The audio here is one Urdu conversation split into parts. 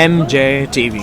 MJ TV।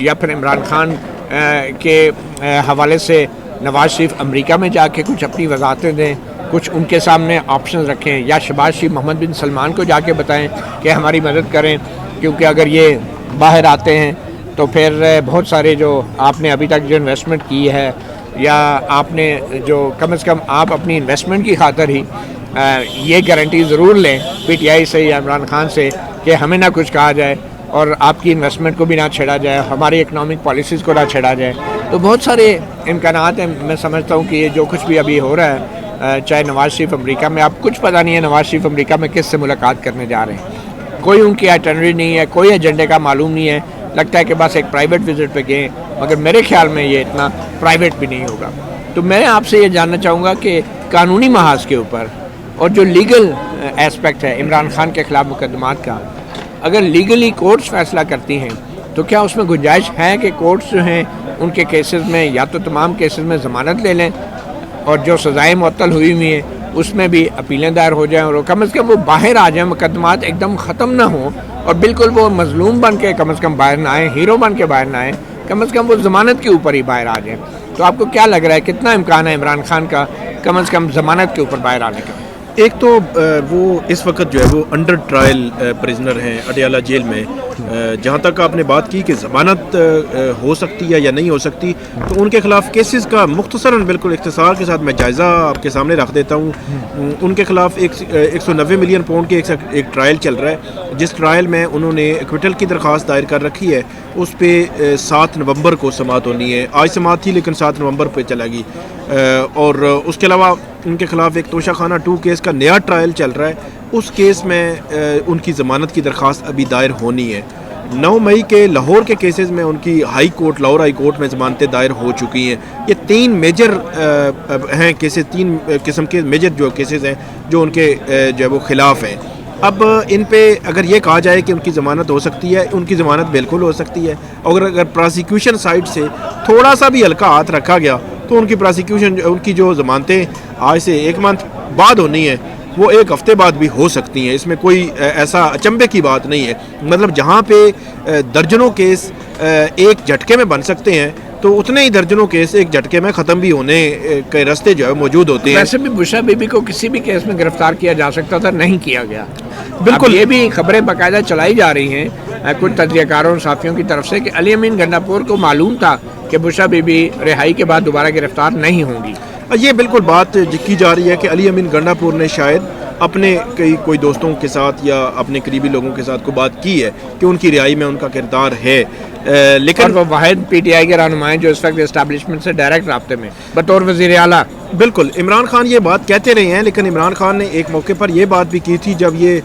یا پھر عمران خان کے حوالے سے نواز شریف امریکہ میں جا کے کچھ اپنی وضاحتیں دیں, کچھ ان کے سامنے آپشنز رکھیں, یا شہباز شریف محمد بن سلمان کو جا کے بتائیں کہ ہماری مدد کریں, کیونکہ اگر یہ باہر آتے ہیں تو پھر بہت سارے جو آپ نے ابھی تک جو انویسٹمنٹ کی ہے, یا آپ نے جو کم از کم آپ اپنی انویسٹمنٹ کی خاطر ہی یہ گارنٹی ضرور لیں پی ٹی آئی سے یا عمران خان سے کہ ہمیں نہ کچھ کہا جائے اور آپ کی انویسٹمنٹ کو بھی نہ چھیڑا جائے, ہماری اکنامک پالیسیز کو نہ چھیڑا جائے. تو بہت سارے امکانات ہیں. میں سمجھتا ہوں کہ یہ جو کچھ بھی ابھی ہو رہا ہے, چاہے نواز شریف امریکہ میں, آپ کچھ پتہ نہیں ہے نواز شریف امریکہ میں کس سے ملاقات کرنے جا رہے ہیں, کوئی ان کی آئٹنری نہیں ہے, کوئی ایجنڈے کا معلوم نہیں ہے, لگتا ہے کہ بس ایک پرائیویٹ وزٹ پہ گئے, مگر میرے خیال میں یہ اتنا پرائیویٹ بھی نہیں ہوگا. تو میں آپ سے یہ جاننا چاہوں گا کہ قانونی محاذ کے اوپر اور جو لیگل ایسپیکٹ ہے عمران خان کے خلاف مقدمات کا, اگر لیگلی کورٹس فیصلہ کرتی ہیں تو کیا اس میں گنجائش ہے کہ کورٹس جو ہیں ان کے کیسز میں یا تو تمام کیسز میں ضمانت لے لیں, اور جو سزائیں معطل ہوئی ہوئی ہیں اس میں بھی اپیلیں دائر ہو جائیں, اور کم از کم وہ باہر آ جائیں, مقدمات ایک دم ختم نہ ہوں, اور بالکل وہ مظلوم بن کے کم از کم باہر نہ آئیں, ہیرو بن کے باہر نہ آئیں, کم از کم وہ ضمانت کے اوپر ہی باہر آ جائیں. تو آپ کو کیا لگ رہا ہے کتنا امکان ہے عمران خان کا کم از کم ضمانت کے اوپر باہر آنے کا؟ ایک تو وہ اس وقت جو ہے وہ انڈر ٹرائل پریزنر ہیں اڈیالہ جیل میں. جہاں تک آپ نے بات کی کہ ضمانت ہو سکتی ہے یا نہیں ہو سکتی, تو ان کے خلاف کیسز کا مختصراً بالکل اختصار کے ساتھ میں جائزہ آپ کے سامنے رکھ دیتا ہوں. ان کے خلاف 190 ملین پاؤنڈ کے ایک ٹرائل چل رہا ہے, جس ٹرائل میں انہوں نے ایکویٹل کی درخواست دائر کر رکھی ہے. اس پہ 7 نومبر کو سماعت ہونی ہے. آج سماعت تھی لیکن 7 نومبر پہ چلے گی. اور اس کے علاوہ ان کے خلاف ایک توشہ خانہ 2 کیس کا نیا ٹرائل چل رہا ہے. اس کیس میں ان کی ضمانت کی درخواست ابھی دائر ہونی ہے. 9 مئی کے لاہور کے کیسز میں ان کی لاہور ہائی کورٹ میں ضمانتیں دائر ہو چکی ہیں. یہ 3 میجر ہیں کیسز, 3 قسم کے میجر جو کیسز ہیں جو ان کے جو ہے وہ خلاف ہیں. اب ان پہ اگر یہ کہا جائے کہ ان کی ضمانت ہو سکتی ہے, ان کی ضمانت بالکل ہو سکتی ہے. اگر پراسیکیوشن سائڈ سے تھوڑا سا بھی ہلکا ہاتھ رکھا گیا تو ان کی پراسیکیوشن, ان کی جو ضمانتیں آج سے 1 منتھ بعد ہونی ہے وہ 1 ہفتے بعد بھی ہو سکتی ہیں. اس میں کوئی ایسا اچنبے کی بات نہیں ہے. مطلب جہاں پہ درجنوں کیس ایک جھٹکے میں بن سکتے ہیں تو اتنے ہی درجنوں کیس ایک جھٹکے میں ختم بھی ہونے کے راستے جو ہے موجود ہوتے ہیں. ویسے بھی بشرا بی بی کو کسی بھی کیس میں گرفتار کیا جا سکتا تھا, نہیں کیا گیا. بالکل یہ بھی خبریں باقاعدہ چلائی جا رہی ہیں کچھ تجزیہ کاروں اور صحافیوں کی طرف سے کہ علی امین گنڈاپور کو معلوم تھا کہ بشرا بی بی رہائی کے بعد دوبارہ گرفتار نہیں ہوں گی. یہ بالکل بات کی جا رہی ہے کہ علی امین گنڈاپور نے شاید اپنے کوئی دوستوں کے ساتھ یا اپنے قریبی لوگوں کے ساتھ کو بات کی ہے کہ ان کی رہائی میں ان کا کردار ہے, لیکن وہ واحد پی ٹی آئی کے رہنما ہیں جو اس وقت اسٹیبلشمنٹ سے ڈائریکٹ رابطے میں بطور وزیر اعلیٰ. بالکل عمران خان یہ بات کہتے رہے ہیں, لیکن عمران خان نے ایک موقع پر یہ بات بھی کی تھی جب یہ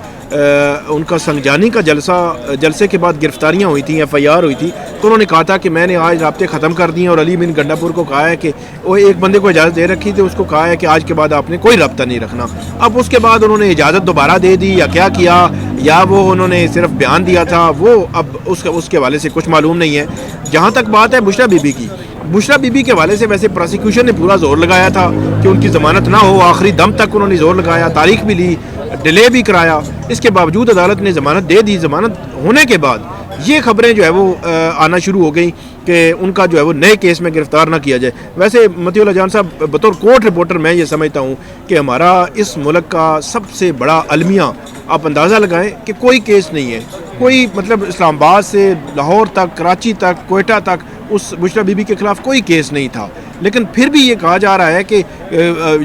ان کا سنگجانی کا جلسے کے بعد گرفتاریاں ہوئی تھیں, FIR ہوئی تھی, تو انہوں نے کہا تھا کہ میں نے آج رابطے ختم کر دیے, اور علی امین گنڈاپور کو کہا ہے کہ وہ ایک بندے کو اجازت دے رکھی تھی, اس کو کہا ہے کہ آج کے بعد آپ نے کوئی رابطہ نہیں رکھنا. اب اس کے بعد انہوں نے اجازت دوبارہ دے دی یا کیا کیا, یا وہ انہوں نے صرف بیان دیا تھا, وہ اب اس کے حوالے سے کچھ معلوم نہیں ہے. جہاں تک بات ہے بشرا بی بی کی, بشرا بی بی کے حوالے سے ویسے پروسیکیوشن نے پورا زور لگایا تھا کہ ان کی ضمانت نہ ہو, آخری دم تک انہوں نے زور لگایا, تاریخ بھی لی, ڈیلے بھی کرایا. اس کے باوجود عدالت نے ضمانت دے دی. ضمانت ہونے کے بعد یہ خبریں جو ہے وہ آنا شروع ہو گئیں کہ ان کا جو ہے وہ نئے کیس میں گرفتار نہ کیا جائے. ویسے مطیع اللہ جان صاحب, بطور کورٹ رپورٹر میں یہ سمجھتا ہوں کہ ہمارا اس ملک کا سب سے بڑا المیہ, آپ اندازہ لگائیں کہ کوئی کیس نہیں ہے, کوئی مطلب اسلام آباد سے لاہور تک, کراچی تک, کوئٹہ تک اس بشرا بی بی کے خلاف کوئی کیس نہیں تھا. لیکن پھر بھی یہ کہا جا رہا ہے کہ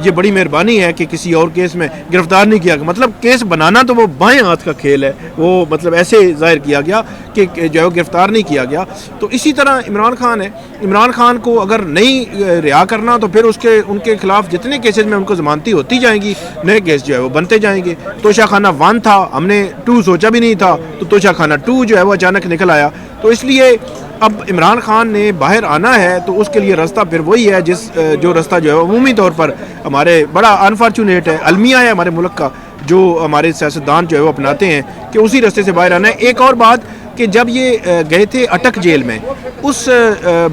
یہ بڑی مہربانی ہے کہ کسی اور کیس میں گرفتار نہیں کیا گیا. مطلب کیس بنانا تو وہ بائیں ہاتھ کا کھیل ہے, وہ مطلب ایسے ظاہر کیا گیا کہ جو ہے گرفتار نہیں کیا گیا. تو اسی طرح عمران خان ہے, عمران خان کو اگر نہیں رہا کرنا تو پھر ان کے خلاف جتنے کیسز میں ان کو ضمانتی ہوتی جائیں گی, نئے کیس جو ہے وہ بنتے جائیں گے. توشہ خانہ 1 تھا, ہم نے 2 سوچا بھی نہیں تھا, تو توشہ خانہ 2 جو ہے وہ اچانک نکل آیا. تو اس لیے اب عمران خان نے باہر آنا ہے تو اس کے لیے راستہ پھر وہی ہے جو راستہ جو ہے عمومی طور پر ہمارے بڑا انفارچونیٹ ہے, المیہ ہے ہمارے ملک کا, جو ہمارے سیاستدان جو ہے وہ اپناتے ہیں کہ اسی راستے سے باہر آنا ہے. ایک اور بات کہ جب یہ گئے تھے اٹک جیل میں, اس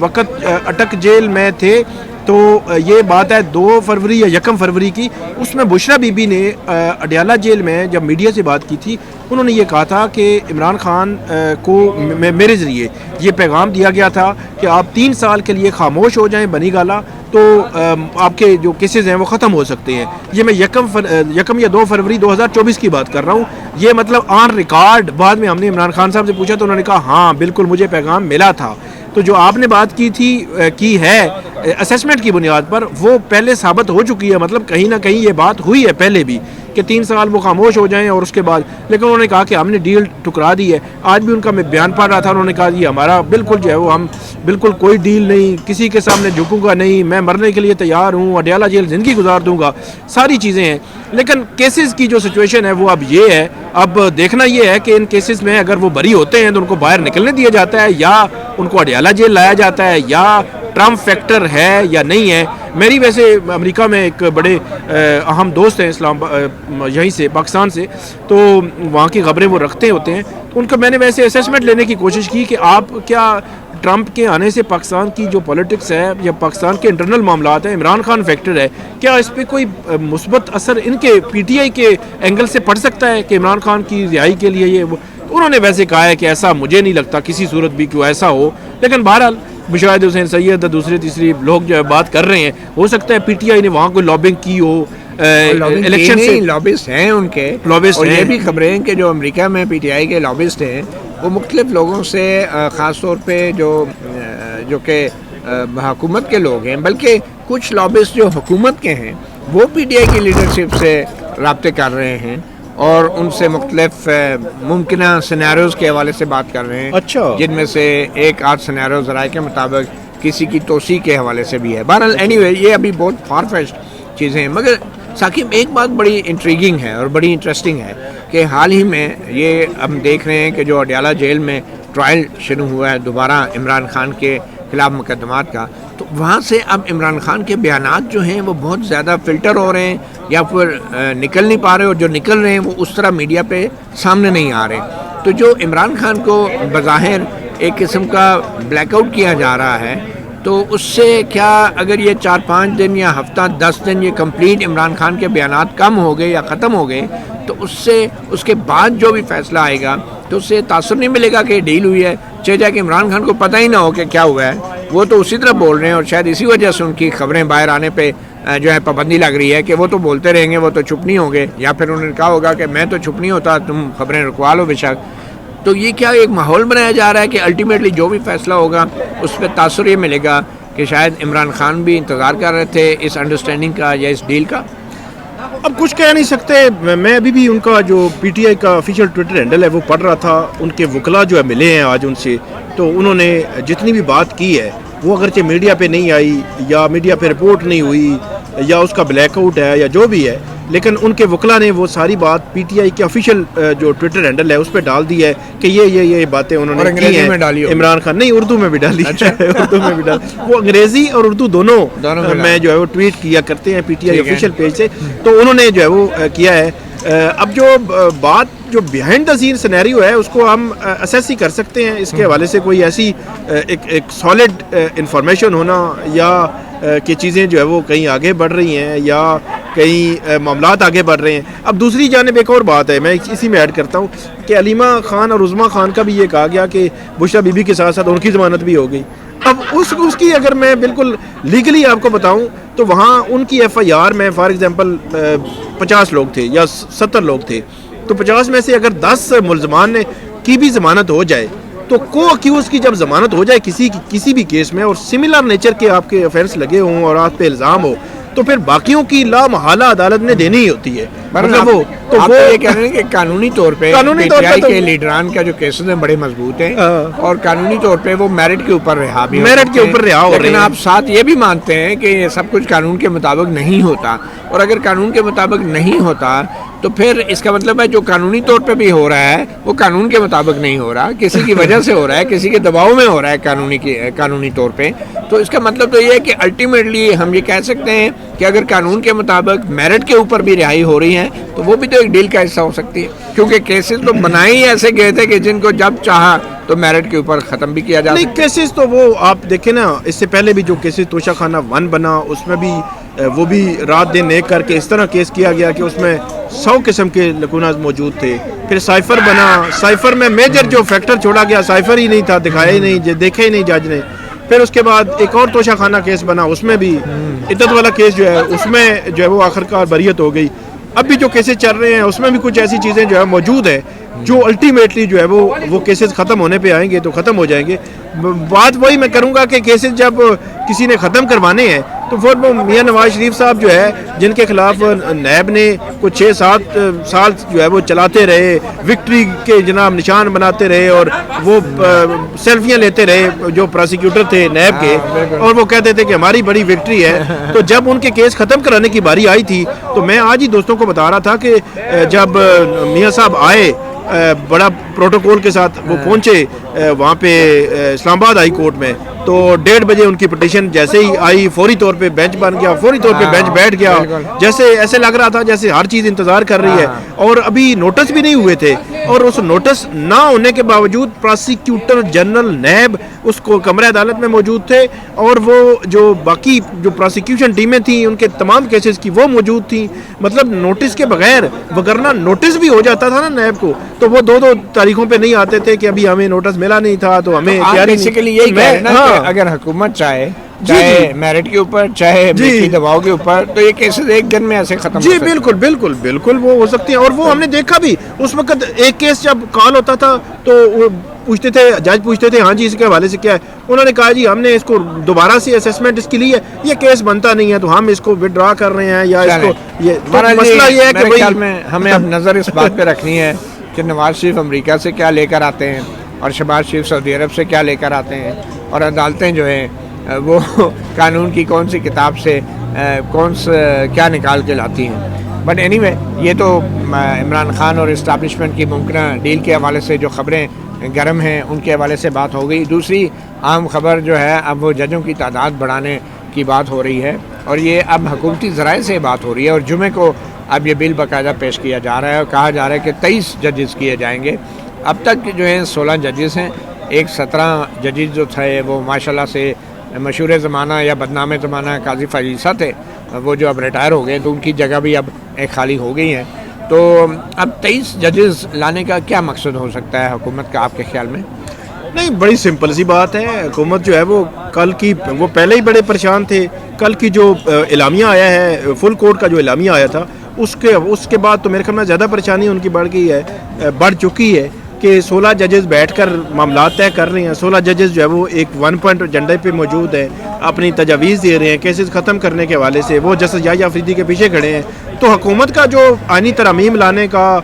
وقت اٹک جیل میں تھے تو یہ بات ہے 2 فروری یا 1 فروری کی, اس میں بشرا بی بی نے اڈیالہ جیل میں جب میڈیا سے بات کی تھی انہوں نے یہ کہا تھا کہ عمران خان کو میرے ذریعے یہ پیغام دیا گیا تھا کہ آپ 3 سال کے لیے خاموش ہو جائیں بنی گالا تو آپ کے جو کیسز ہیں وہ ختم ہو سکتے ہیں. یہ میں یکم یا 2 فروری 2024 کی بات کر رہا ہوں. یہ مطلب آن ریکارڈ بعد میں ہم نے عمران خان صاحب سے پوچھا تو انہوں نے کہا ہاں بالکل مجھے پیغام ملا تھا. تو جو آپ نے بات کی ہے اسیسمنٹ کی بنیاد پر وہ پہلے ثابت ہو چکی ہے. مطلب کہیں نہ کہیں یہ بات ہوئی ہے پہلے بھی کہ 3 سال وہ خاموش ہو جائیں اور اس کے بعد, لیکن انہوں نے کہا کہ ہم نے ڈیل ٹکرا دی ہے. آج بھی ان کا میں بیان پڑھ رہا تھا, انہوں نے کہا یہ ہمارا بالکل جو ہے وہ ہم بالکل کوئی ڈیل نہیں, کسی کے سامنے جھکوں گا نہیں, میں مرنے کے لیے تیار ہوں, اڈیالہ جیل زندگی گزار دوں گا, ساری چیزیں ہیں. لیکن کیسز کی جو سچویشن ہے وہ اب یہ ہے, اب دیکھنا یہ ہے کہ ان کیسز میں اگر وہ بری ہوتے ہیں تو ان کو باہر نکلنے دیا جاتا ہے یا ان کو اڈیالہ جیل لایا جاتا ہے یا ٹرمپ فیکٹر ہے یا نہیں ہے. میری ویسے امریکہ میں ایک بڑے اہم دوست ہیں اسلام یہیں سے پاکستان سے, تو وہاں کی خبریں وہ رکھتے ہوتے ہیں. ان کا میں نے ویسے اسیسمنٹ لینے کی کوشش کی کہ آپ کیا ٹرمپ کے آنے سے پاکستان کی جو پولیٹکس ہے یا پاکستان کے انٹرنل معاملات ہیں, عمران خان فیکٹر ہے, کیا اس پہ کوئی مثبت اثر ان کے پی ٹی آئی کے اینگل سے پڑ سکتا ہے کہ عمران خان کی رہائی کے لیے یہ انہوں نے ویسے کہا ہے کہ ایسا مجھے نہیں لگتا کسی صورت بھی کہ ایسا ہو. لیکن بہرحال مشاہد حسین سید دوسرے تیسری لوگ جو ہے بات کر رہے ہیں, ہو سکتا ہے پی ٹی آئی نے وہاں کوئی لابنگ کی ہو, الیکشن سے لابسٹ ہیں ان کے, اور یہ بھی خبریں ہیں کہ جو امریکہ میں پی ٹی آئی کے لابسٹ ہیں وہ مختلف لوگوں سے, خاص طور پہ جو کہ حکومت کے لوگ ہیں, بلکہ کچھ لابسٹ جو حکومت کے ہیں وہ پی ٹی آئی کی لیڈرشپ سے رابطے کر رہے ہیں اور ان سے مختلف ممکنہ سینیریوز کے حوالے سے بات کر رہے ہیں. اچھا, جن میں سے ایک آدھ سینیریو ذرائع کے مطابق کسی کی توسیع کے حوالے سے بھی ہے. بہرحال اینی وے یہ ابھی بہت فار فیچڈ چیزیں ہیں. مگر ثاقب ایک بات بڑی انٹریگنگ ہے اور بڑی انٹرسٹنگ ہے کہ حال ہی میں یہ ہم دیکھ رہے ہیں کہ جو اڈیالہ جیل میں ٹرائل شروع ہوا ہے دوبارہ عمران خان کے خلاف مقدمات کا, تو وہاں سے اب عمران خان کے بیانات جو ہیں وہ بہت زیادہ فلٹر ہو رہے ہیں یا پھر نکل نہیں پا رہے, اور جو نکل رہے ہیں وہ اس طرح میڈیا پہ سامنے نہیں آ رہے. تو جو عمران خان کو بظاہر ایک قسم کا بلیک آؤٹ کیا جا رہا ہے, تو اس سے کیا اگر یہ 4-5 دن یا ہفتہ 10 دن یہ کمپلیٹ عمران خان کے بیانات کم ہو گئے یا ختم ہو گئے, تو اس سے اس کے بعد جو بھی فیصلہ آئے گا تو اس سے تاثر نہیں ملے گا کہ یہ ڈیل ہوئی ہے, چاہے جا کہ عمران خان کو پتہ ہی نہ ہو کہ کیا ہوا ہے. وہ تو اسی طرح بول رہے ہیں اور شاید اسی وجہ سے ان کی خبریں باہر آنے پہ جو ہے پابندی لگ رہی ہے کہ وہ تو بولتے رہیں گے, وہ تو چپ نہیں ہوں گے, یا پھر انہوں نے کہا ہوگا کہ میں تو چپ نہیں ہوتا, تم خبریں رکوا لو بے شک. تو یہ کیا ایک ماحول بنایا جا رہا ہے کہ الٹیمیٹلی جو بھی فیصلہ ہوگا اس پہ تاثر یہ ملے گا کہ شاید عمران خان بھی انتظار کر رہے تھے اس انڈرسٹینڈنگ کا یا اس ڈیل کا. اب کچھ کہہ نہیں سکتے. میں ابھی بھی ان کا جو پی ٹی آئی کا آفیشیل ٹویٹر ہینڈل ہے وہ پڑھ رہا تھا. ان کے وکلا جو ہے ملے ہیں آج ان سے, تو انہوں نے جتنی بھی بات کی ہے وہ اگرچہ میڈیا پہ نہیں آئی یا میڈیا پہ رپورٹ نہیں ہوئی یا اس کا بلیک آؤٹ ہے یا جو بھی ہے, لیکن ان کے وکلا نے وہ ساری بات پی ٹی آئی کے آفیشیل جو ٹویٹر ہینڈل ہے اس پہ ڈال دی ہے کہ یہ باتیں انہوں نے کی ہیں. عمران خان نہیں, اردو میں بھی ڈالی ہے, اردو میں بھی ڈال, وہ انگریزی اور اردو دونوں میں جو ہے وہ ٹویٹ کیا کرتے ہیں P T I official page سے, تو انہوں نے جو ہے وہ کیا ہے. اب جو بات جو بیہائنڈ دا سین سینیریو ہے اس کو ہم اسیس ہی کر سکتے ہیں. اس کے حوالے سے کوئی ایسی ایک سالڈ انفارمیشن ہونا یا کہ چیزیں جو ہے وہ کہیں آگے بڑھ رہی ہیں یا کہیں معاملات آگے بڑھ رہے ہیں. اب دوسری جانب ایک اور بات ہے, میں اسی میں ایڈ کرتا ہوں کہ علیمہ خان اور عظمیٰ خان کا بھی یہ کہا گیا کہ بشریٰ بی بی کے ساتھ ساتھ ان کی ضمانت بھی ہو گئی. اب اس کی اگر میں بالکل لیگلی آپ کو بتاؤں تو وہاں ان کی ایف آئی آر میں فار ایگزامپل 50 لوگ تھے یا 70 لوگ تھے, تو 50 میں سے اگر 10 ملزمان کی بھی ضمانت ہو جائے تو کو اکیوز کی جب ضمانت ہو جائے کسی بھی کیس میں اور سملر نیچر کے آپ کے افیئرس لگے ہوں اور آپ پہ الزام ہو, تو پھر باقیوں کی لا محالہ عدالت نے دینی ہی ہوتی ہے. مطلب وہ یہ کہہ رہے ہیں کہ قانونی طور پہ پی ٹی آئی کے لیڈران کا جو کیسز ہیں بڑے مضبوط ہیں اور قانونی طور پہ وہ میرٹ کے اوپر رہا بھی میرٹ کے اوپر رہا ہو رہے ہیں, لیکن آپ ساتھ یہ بھی مانتے ہیں کہ یہ سب کچھ قانون کے مطابق نہیں ہوتا, اور اگر قانون کے مطابق نہیں ہوتا تو پھر اس کا مطلب ہے جو قانونی طور پہ بھی ہو رہا ہے وہ قانون کے مطابق نہیں ہو رہا, کسی کی وجہ سے ہو رہا ہے, کسی کے دباؤ میں ہو رہا ہے قانونی طور پہ. تو اس کا مطلب تو یہ ہے کہ الٹیمیٹلی ہم یہ کہہ سکتے ہیں کہ اگر قانون کے مطابق میرٹ کے اوپر بھی رہائی ہو رہی ہے تو وہ بھی تو ایک ڈیل کا حصہ ہو سکتی ہے, کیونکہ کیسز تو بنائے ہی ایسے گئے تھے کہ جن کو جب چاہا تو میرٹ کے اوپر ختم بھی کیا جا سکتا. نہیں, کیسز تو وہ آپ دیکھیں نا, اس سے پہلے بھی جو کیسز توشہ خانہ 1 بنا اس میں بھی وہ بھی رات دن ایک کر کے اس طرح کیس کیا گیا کہ اس میں 100 قسم کے لکوناز موجود تھے. پھر سائفر بنا, سائفر میں میجر جو فیکٹر چھوڑا گیا سائفر ہی نہیں تھا, دکھایا ہی نہیں, دیکھا ہی نہیں جج نے. پھر اس کے بعد ایک اور توشہ خانہ کیس بنا, اس میں بھی عدت والا کیس جو ہے اس میں جو ہے وہ آخرکار بریت ہو گئی. اب بھی جو کیسز چل رہے ہیں اس میں بھی کچھ ایسی چیزیں جو ہے موجود ہیں جو الٹیمیٹلی جو ہے وہ کیسز ختم ہونے پہ آئیں گے تو ختم ہو جائیں گے. بات وہی میں کروں گا کہ کیسز جب کسی نے ختم کروانے ہیں تو پھر وہ میاں نواز شریف صاحب جو ہے جن کے خلاف نیب نے کچھ 6-7 سال جو ہے وہ چلاتے رہے, وکٹری کے جناب نشان بناتے رہے اور وہ سیلفیاں لیتے رہے جو پراسیکیوٹر تھے نیب کے, اور وہ کہتے تھے کہ ہماری بڑی وکٹری ہے. تو جب ان کے کیس ختم کرانے کی باری آئی تھی تو میں آج ہی دوستوں کو بتا رہا تھا کہ جب میاں صاحب آئے بڑا پروٹوکول کے ساتھ وہ پہنچے وہاں پہ اسلام آباد ہائی کورٹ میں, تو 1:30 بجے ان کی پٹیشن جیسے ہی آئی فوری طور پہ بینچ بن گیا, فوری طور پہ بینچ بیٹھ گیا, جیسے ایسے لگ رہا تھا جیسے ہر چیز انتظار کر رہی ہے. اور ابھی نوٹس بھی نہیں ہوئے تھے, اور اس نوٹس نہ ہونے کے باوجود پراسیکیوٹر جنرل نیب اس کو کمرہ عدالت میں موجود تھے, اور وہ جو باقی جو پراسیکیوشن ٹیمیں تھیں ان کے تمام کیسز کی وہ موجود تھیں. مطلب نوٹس کے بغیر, وگرنہ نوٹس بھی ہو جاتا تھا نا نیب کو تو وہ 2 تاریخوں پہ نہیں آتے تھے کہ ابھی ہمیں نوٹس ملا نہیں تھا تو ہمیں تیاری نہیں. اگر حکومت چاہے میرٹ کے اوپر چاہے کی دباؤ کے اوپر تو یہ کیسز ایک دن میں ایسے ختم جی بالکل وہ ہو سکتے ہیں. اور وہ ہم نے دیکھا بھی اس وقت ایک کیس جب کال ہوتا تھا تو پوچھتے تھے, جج پوچھتے تھے ہاں جی اس کے حوالے سے کیا ہے, انہوں نے کہا جی ہم نے اس کو دوبارہ سے اسیسمنٹ اس کے لیے یہ کیس بنتا نہیں ہے تو ہم اس کو وڈرا کر رہے ہیں یا اس کو مسئلہ یہ ہے کہ خیال میں ہمیں اب نظر اس بات پہ رکھنی ہے کہ نواز شریف امریکہ سے کیا لے کر آتے ہیں اور شہباز شریف سعودی عرب سے کیا لے کر آتے ہیں, اور عدالتیں جو ہیں وہ قانون کی کون سی کتاب سے کیا نکال کے لاتی ہیں. بٹ اینی وے یہ تو عمران خان اور اسٹیبلشمنٹ کی ممکنہ ڈیل کے حوالے سے جو خبریں گرم ہیں ان کے حوالے سے بات ہو گئی. دوسری عام خبر جو ہے اب وہ ججوں کی تعداد بڑھانے کی بات ہو رہی ہے, اور یہ اب حکومتی ذرائع سے بات ہو رہی ہے, اور جمعے کو اب یہ بل باقاعدہ پیش کیا جا رہا ہے اور کہا جا رہا ہے کہ 23 ججز کیے جائیں گے. اب تک جو ہیں 16 ججز ہیں, 17 ججز جو تھے وہ ماشاءاللہ سے مشہور زمانہ یا بدنام زمانہ قاضی فیصل تھے, وہ جو اب ریٹائر ہو گئے تو ان کی جگہ بھی اب ایک خالی ہو گئی ہیں. تو اب 23 ججز لانے کا کیا مقصد ہو سکتا ہے حکومت کا آپ کے خیال میں؟ نہیں, بڑی سمپل سی بات ہے. حکومت جو ہے وہ کل کی وہ پہلے ہی بڑے پریشان تھے. کل کی جو اعلامیہ آیا ہے فل کورٹ کا جو اعلامیہ آیا تھا اس کے بعد تو میرے خیال میں زیادہ پریشانی ان کی بڑھ چکی ہے کہ 16 ججز بیٹھ کر معاملات طے کر رہے ہیں. 16 ججز جو ہے وہ ایک 1 پوائنٹ ایجنڈے پہ موجود ہیں, اپنی تجاویز دے رہے ہیں کیسز ختم کرنے کے حوالے سے. وہ جسٹس یحییٰ افریدی کے پیچھے کھڑے ہیں. تو حکومت کا جو آئینی ترامیم لانے کا,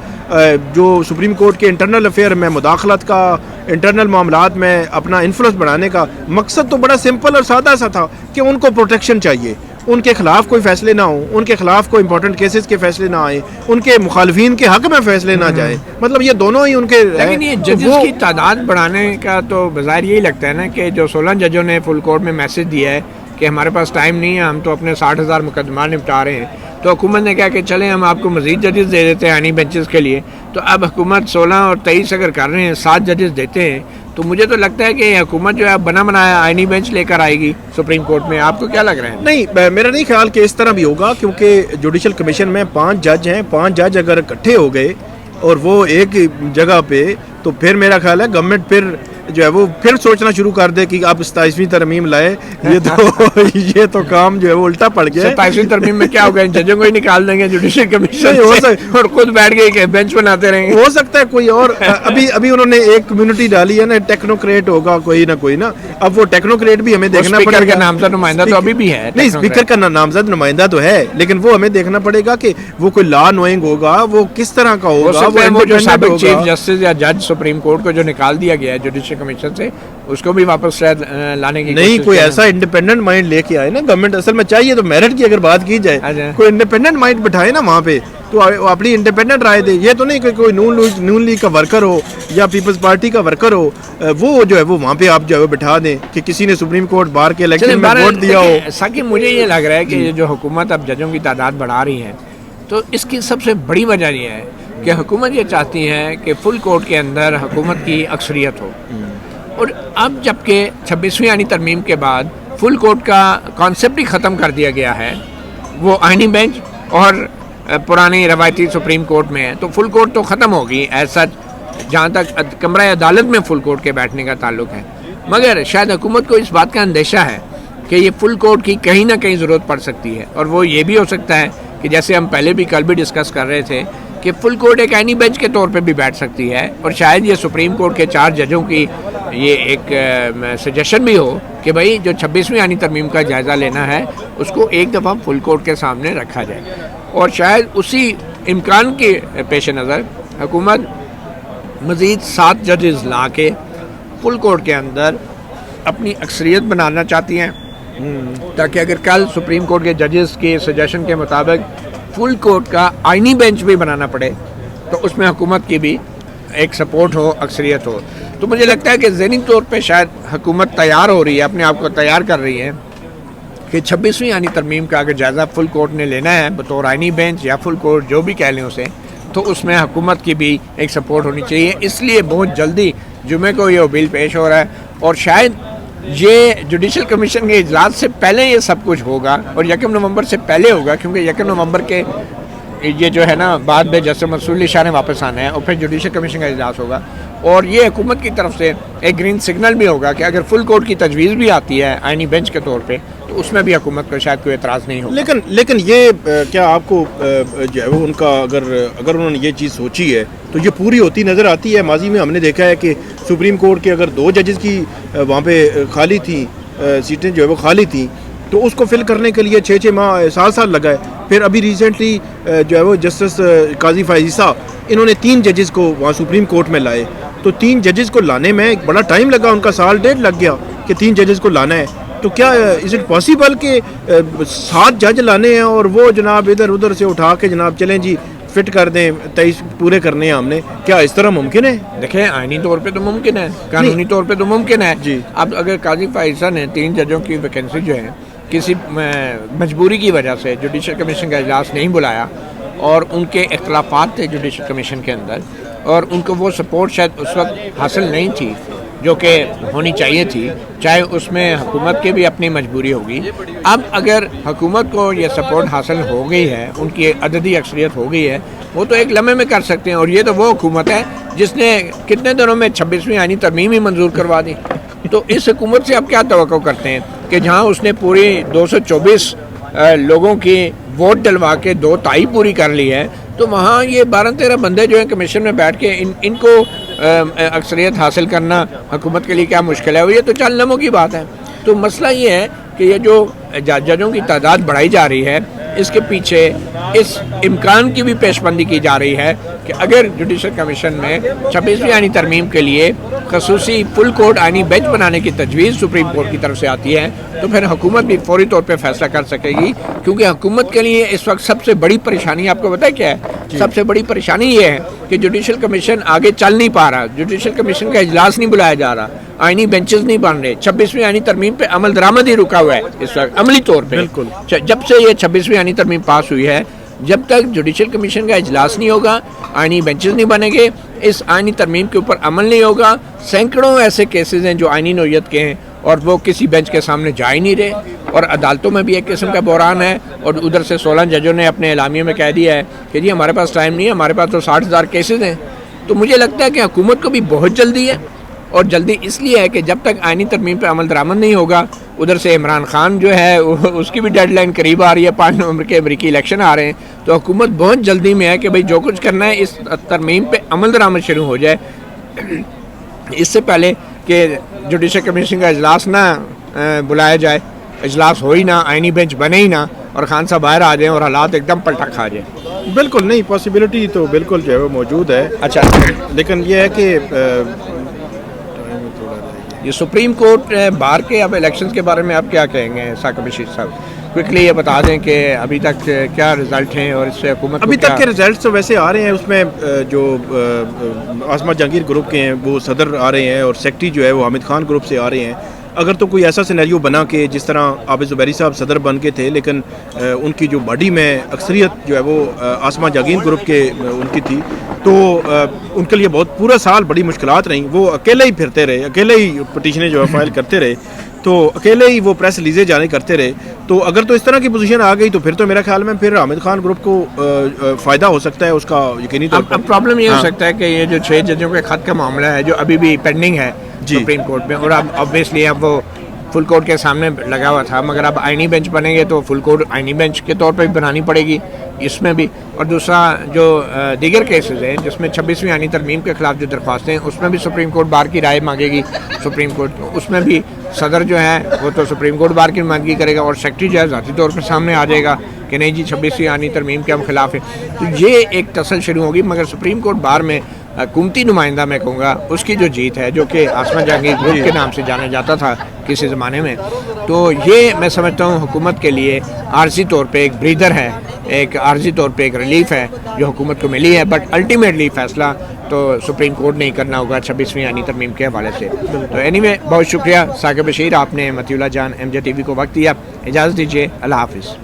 جو سپریم کورٹ کے انٹرنل افیئر میں مداخلت کا, انٹرنل معاملات میں اپنا انفلوئنس بڑھانے کا مقصد تو بڑا سمپل اور سادہ سا تھا کہ ان کو پروٹیکشن چاہیے, ان کے خلاف کوئی فیصلے نہ ہوں, ان کے خلاف کوئی امپورٹنٹ کیسز کے فیصلے نہ آئیں, ان کے مخالفین کے حق میں فیصلے نہ جائیں. مطلب یہ دونوں ہی ان کے. لیکن یہ ججز کی تعداد بڑھانے کا تو بظاہر یہی لگتا ہے نا کہ جو 16 ججوں نے فل کورٹ میں میسج دیا ہے کہ ہمارے پاس ٹائم نہیں ہے, ہم تو اپنے 60,000 مقدمات نپٹا رہے ہیں, تو حکومت نے کہا کہ چلیں ہم آپ کو مزید ججز دے دیتے ہیں آئینی بینچز کے لیے. تو اب حکومت 16 اور 23 اگر کر رہے ہیں, 7 ججز دیتے ہیں, تو مجھے تو لگتا ہے کہ حکومت جو ہے بنا بنایا آئینی بینچ لے کر آئے گی سپریم کورٹ میں. آپ کو کیا لگ رہا ہے؟ نہیں, میرا نہیں خیال کہ اس طرح بھی ہوگا, کیونکہ جوڈیشل کمیشن میں 5 جج ہیں. 5 جج اگر اکٹھے ہو گئے اور وہ ایک جگہ پہ, تو پھر میرا خیال ہے گورنمنٹ پھر جو ہے وہ پھر سوچنا شروع کر دے کہ آپ 27ویں ترمیم لائے. یہ تو کام جو ہے وہ الٹا پڑ گیا. 27ویں ترمیم میں کیا ہوگا, ان ججوں کو ہی نکال دیں گے جوڈیشل کمیشن اور خود بیٹھ گئے بینچ بناتے رہیں گے. ہو سکتا ہے کوئی اور. ابھی انہوں نے ایک کمیونٹی ڈالی ہے نا, ٹیکنوکریٹ ہوگا کوئی نہ کوئی نا. اب وہ ٹیکنوکریٹ بھی ہمیں دیکھنا پڑے گا. اسپیکر کا نامزد نمائندہ تو ابھی بھی ہے. نہیں, اسپیکر کا نامزد نمائندہ تو ہے, لیکن وہ ہمیں دیکھنا پڑے گا کہ وہ کوئی لا نوئنگ ہوگا, وہ کس طرح کا ہوگا. وہ جو سابق چیف جسٹس یا جج سپریم کورٹ کو جو نکال دیا گیا ہے جوڈیشل کمیشن سے, اس کو بھی واپس شاید لانے کی نہیں, کوئی ایسا انڈیپینڈنٹ مائنڈ لے کے آئے نا گورنمنٹ. اصل میں چاہیے تو میرٹ کی اگر بات کی جائے, کوئی انڈیپینڈنٹ مائنڈ بٹھائے نا وہاں پہ, تو اپنی انڈیپینڈنٹ رائے دے. یہ تو نہیں کہ کوئی نون لیگ کا ورکر ہو یا پیپلز پارٹی کا ورکر ہو, وہ جو ہے وہ وہاں پہ آپ جو ہے بٹھا دیں کہ کسی نے سپریم کورٹ بار کے الیکشن میں ووٹ دیا ہو. ساقب, مجھے یہ لگ رہا ہے کہ جو حکومت اب ججوں کی تعداد بڑھا رہی ہے, تو اس کی سب سے بڑی وجہ یہ ہے کہ حکومت یہ چاہتی ہے کہ فل کورٹ کے اندر حکومت کی اکثریت ہو. اور اب جبکہ 26ویں آئینی ترمیم کے بعد فل کورٹ کا کانسیپٹ ہی ختم کر دیا گیا ہے, وہ آئینی بینچ اور پرانی روایتی سپریم کورٹ میں ہے. تو فل کورٹ تو ختم ہوگی ایسا جہاں تک کمرہ عدالت میں فل کورٹ کے بیٹھنے کا تعلق ہے. مگر شاید حکومت کو اس بات کا اندیشہ ہے کہ یہ فل کورٹ کی کہیں نہ کہیں ضرورت پڑ سکتی ہے, اور وہ یہ بھی ہو سکتا ہے کہ جیسے ہم پہلے بھی کل بھی ڈسکس کر رہے تھے کہ فل کورٹ ایک آئینی بینچ کے طور پہ بھی بیٹھ سکتی ہے, اور شاید یہ سپریم کورٹ کے 4 ججوں کی یہ ایک سجیشن بھی ہو کہ بھائی جو 26ویں آئینی ترمیم کا جائزہ لینا ہے اس کو ایک دفعہ فل کورٹ کے سامنے رکھا جائے. اور شاید اسی امکان کے پیش نظر حکومت مزید 7 ججز لا کے فل کورٹ کے اندر اپنی اکثریت بنانا چاہتی ہیں, تاکہ اگر کل سپریم کورٹ کے ججز کے سجیشن کے مطابق فل کورٹ کا آئینی بینچ بھی بنانا پڑے تو اس میں حکومت کی بھی ایک سپورٹ ہو, اکثریت ہو. تو مجھے لگتا ہے کہ ذہنی طور پہ شاید حکومت تیار ہو رہی ہے, اپنے آپ کو تیار کر رہی ہے کہ 26ویں آئینی ترمیم کا اگر جائزہ فل کورٹ نے لینا ہے بطور آئینی بینچ یا فل کورٹ جو بھی کہہ لیں اسے, تو اس میں حکومت کی بھی ایک سپورٹ ہونی چاہیے. اس لیے بہت جلدی جمعے کو یہ بل پیش ہو رہا ہے, اور شاید یہ جوڈیشل کمیشن کے اجلاس سے پہلے یہ سب کچھ ہوگا, اور 1 نومبر سے پہلے ہوگا, کیونکہ 1 نومبر کے یہ جو ہے نا بعد میں جیسے منصور علی شاہ نے واپس آنا ہے, اور پھر جوڈیشل کمیشن کا اجلاس ہوگا, اور یہ حکومت کی طرف سے ایک گرین سگنل بھی ہوگا کہ اگر فل کورٹ کی تجویز بھی آتی ہے آئینی بینچ کے طور پہ تو اس میں بھی حکومت کو شاید کوئی اعتراض نہیں ہوگا. لیکن یہ کیا آپ کو جو ہے وہ ان کا اگر انہوں نے یہ چیز سوچی ہے تو یہ پوری ہوتی نظر آتی ہے؟ ماضی میں ہم نے دیکھا ہے کہ سپریم کورٹ کے اگر 2 ججز کی وہاں پہ خالی تھیں سیٹیں جو ہے وہ خالی تھیں تو اس کو فل کرنے کے لیے 6 ماہ 7 لگا ہے. پھر ابھی ریسنٹلی جو ہے وہ جسٹس قاضی فائزہ انہوں نے 3 ججز کو وہاں سپریم کورٹ میں لائے, تو 3 ججز کو لانے میں ایک بڑا ٹائم لگا, ان کا 1.5 سال لگ گیا کہ 3 ججز کو لانا ہے. تو کیا از اٹ پاسبل کہ 7 جج لانے ہیں اور وہ جناب ادھر ادھر سے اٹھا کے جناب چلیں جی فٹ کر دیں 23 پورے کرنے ہیں ہم نے, کیا اس طرح ممکن ہے؟ دیکھیں آئینی طور پہ تو ممکن ہے, قانونی طور پہ تو ممکن ہے جی. اب اگر قاضی فائزہ نے 3 ججوں کی ویکینسی جو ہے کسی مجبوری کی وجہ سے جوڈیشل کمیشن کا اجلاس نہیں بلایا, اور ان کے اختلافات تھے جوڈیشل کمیشن کے اندر, اور ان کو وہ سپورٹ شاید اس وقت حاصل نہیں تھی جو کہ ہونی چاہیے تھی, چاہے اس میں حکومت کی بھی اپنی مجبوری ہوگی. اب اگر حکومت کو یہ سپورٹ حاصل ہو گئی ہے, ان کی عددی اکثریت ہو گئی ہے, وہ تو ایک لمحے میں کر سکتے ہیں, اور یہ تو وہ حکومت ہے جس نے کتنے دنوں میں 26ویں آئینی ترمیم ہی منظور کروا دی. تو اس حکومت سے آپ کیا توقع کرتے ہیں کہ جہاں اس نے پوری 224 لوگوں کی ووٹ ڈلوا کے 2 تائی پوری کر لی ہے, تو وہاں یہ 12-13 بندے جو ہیں کمیشن میں بیٹھ کے ان کو اکثریت حاصل کرنا حکومت کے لیے کیا مشکل ہے؟ یہ تو چند لمحوں کی بات ہے. تو مسئلہ یہ ہے کہ یہ جو ججوں کی تعداد بڑھائی جا رہی ہے, اس کے پیچھے اس امکان کی بھی پیش بندی کی جا رہی ہے کہ اگر جوڈیشل کمیشن میں 26ویں آئینی ترمیم کے لیے خصوصی فل کورٹ آئینی بینچ بنانے کی تجویز سپریم کورٹ کی طرف سے آتی ہے تو پھر حکومت بھی فوری طور پہ فیصلہ کر سکے گی, کیونکہ حکومت کے لیے اس وقت سب سے بڑی پریشانی آپ کو پتہ ہے کیا ہے؟ سب سے بڑی پریشانی یہ ہے کہ جوڈیشل کمیشن آگے چل نہیں پا رہا, جوڈیشل کمیشن کا اجلاس نہیں بلایا جا رہا, آئینی بینچز نہیں بن رہے, 26ویں آئینی ترمیم پہ عمل درآمد ہی رکا ہوا ہے اس وقت عملی طور پہ. بالکل جب سے یہ 26ویں آئینی ترمیم پاس ہوئی ہے, جب تک جوڈیشل کمیشن کا اجلاس نہیں ہوگا, آئینی بینچز نہیں بنیں گے, اس آئینی ترمیم کے اوپر عمل نہیں ہوگا. سینکڑوں ایسے کیسز ہیں جو آئینی نوعیت کے ہیں اور وہ کسی بینچ کے سامنے جا ہی نہیں رہے, اور عدالتوں میں بھی ایک قسم کا بحران ہے, اور ادھر سے 16 ججوں نے اپنے اعلامیے میں کہہ دیا ہے کہ جی ہمارے پاس ٹائم نہیں ہے, ہمارے پاس تو 60,000 کیسز ہیں. تو مجھے لگتا ہے کہ حکومت کو بھی بہت جلدی ہے, اور جلدی اس لیے ہے کہ جب تک آئینی ترمیم پہ عمل درآمد نہیں ہوگا, ادھر سے عمران خان جو ہے اس کی بھی ڈیڈ لائن قریب آ رہی ہے, 5 نومبر کے امریکی الیکشن آ رہے ہیں, تو حکومت بہت جلدی میں ہے کہ بھئی جو کچھ کرنا ہے اس ترمیم پہ عمل درآمد شروع ہو جائے, اس سے پہلے کہ جوڈیشل کمیشن کا اجلاس نہ بلایا جائے, اجلاس ہو ہی نہ, آئینی بینچ بنے ہی نہ, اور خان صاحب باہر آ جائیں اور حالات ایک دم پلٹا کھا جائیں. بالکل نہیں, پاسبلٹی تو بالکل جو ہے وہ موجود ہے. اچھا, لیکن یہ ہے کہ یہ سپریم کورٹ بار کے اب الیکشنز کے بارے میں آپ کیا کہیں گے ثاقب بشیر صاحب؟ کوئکلی یہ بتا دیں کہ ابھی تک کیا رزلٹ ہیں اور اس سے حکومت ابھی تک کے رزلٹس تو ویسے آ رہے ہیں. اس میں جو عاصمہ جہانگیر گروپ کے ہیں وہ صدر آ رہے ہیں, اور سیکٹری جو ہے وہ حامد خان گروپ سے آ رہے ہیں. اگر تو کوئی ایسا سینیریو بنا کہ جس طرح عابد زبیری صاحب صدر بن کے تھے, لیکن ان کی جو باڈی میں اکثریت جو ہے وہ عاصمہ جہانگیر گروپ کے ان کی تھی, تو ان کے لیے بہت پورا سال بڑی مشکلات رہیں. وہ اکیلے ہی پھرتے رہے, اکیلے ہی پٹیشنیں جو ہے فائل کرتے رہے. تو اکیلے ہی وہ پریس ریلیزیں جانے کرتے رہے. تو اگر تو اس طرح کی پوزیشن آ گئی تو پھر تو میرا خیال میں پھر حامد خان گروپ کو فائدہ ہو سکتا ہے اس کا یقینی طور پر. اب پرابلم یہ ہو سکتا ہے کہ یہ جو 6 ججوں کے خط کا معاملہ ہے جو ابھی بھی پینڈنگ ہے سپریم کورٹ میں, اور اب آبویسلی اب وہ فل کورٹ کے سامنے لگا ہوا تھا, مگر اب آئینی بینچ بنیں گے تو فل کورٹ آئینی بینچ کے طور پہ بھی بنانی پڑے گی اس میں بھی. اور دوسرا جو دیگر کیسز ہیں جس میں 26ویں آئینی ترمیم کے خلاف جو درخواستیں ہیں اس میں بھی سپریم کورٹ بار کی رائے مانگے گی سپریم کورٹ, اس میں بھی صدر جو ہے وہ تو سپریم کورٹ بار کی نمائندگی کرے گا اور سیکرٹری جو ہے ذاتی طور پر سامنے آ جائے گا کہ نہیں جی 26ویں آئینی ترمیم کے ہم خلاف ہیں. تو یہ ایک تسل شروع ہوگی, مگر سپریم کورٹ بار میں حکومتی نمائندہ میں کہوں گا اس کی جو جیت ہے جو کہ آسما جہانگیر گروپ کے نام سے جانا جاتا تھا کسی زمانے میں, تو یہ میں سمجھتا ہوں حکومت کے لیے عارضی طور پہ ایک بریدر ہے, ایک عارضی طور پہ ایک ریلیف ہے جو حکومت کو ملی ہے. بٹ الٹیمیٹلی فیصلہ تو سپریم کورٹ نے ہی کرنا ہوگا 26ویں آئینی ترمیم کے حوالے سے. تو اینی وے بہت شکریہ ثاقب بشیر, آپ نے مطیع اللہ جان MJ TV کو وقت دیا. اجازت دیجیے, اللہ حافظ.